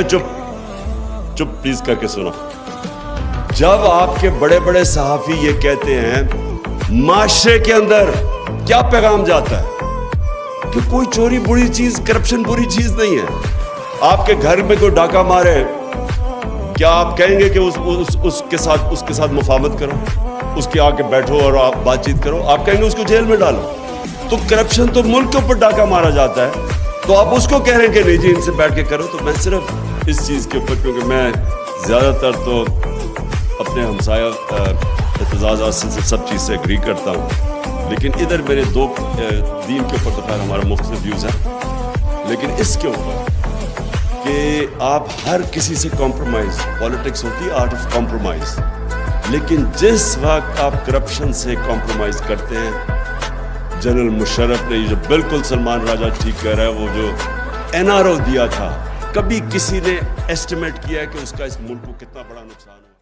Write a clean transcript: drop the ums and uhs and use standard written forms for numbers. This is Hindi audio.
चुप चुप प्लीज करके सुनो। जब आपके बड़े बड़े सहाफी ये कहते हैं, माशरे के अंदर क्या पैगाम जाता है कि कोई चोरी बुरी चीज, करप्शन बुरी चीज नहीं है। आपके घर में कोई डाका मारे, क्या आप कहेंगे कि उसके साथ मुफाहमत करो, उसके आके बैठो और आप बातचीत करो? आप कहेंगे उसको जेल में डालो। तो करप्शन तो मुल्क के ऊपर डाका मारा जाता है, तो आप उसको कह रहे हैं कि नहीं जी इनसे बैठ के करो। तो मैं सिर्फ इस चीज़ के ऊपर, क्योंकि मैं ज़्यादातर तो अपने हमसाया एतजाज़ात से सब चीज़ से एग्री करता हूँ, लेकिन इधर मेरे दो दीन के ऊपर तो खैर हमारा मुख्तलिफ व्यूज़ है, लेकिन इसके ऊपर कि आप हर किसी से कॉम्प्रोमाइज़, पॉलिटिक्स होती है आर्ट ऑफ कॉम्प्रोमाइज़, लेकिन जिस वक्त आप करप्शन से कॉम्प्रोमाइज़ करते हैं, जनरल मुशर्रफ ने जो बिल्कुल सलमान राजा ठीक कह रहा है, वो जो NRO दिया था, कभी किसी ने एस्टिमेट किया है कि उसका इस मुल्क को कितना बड़ा नुकसान हुआ?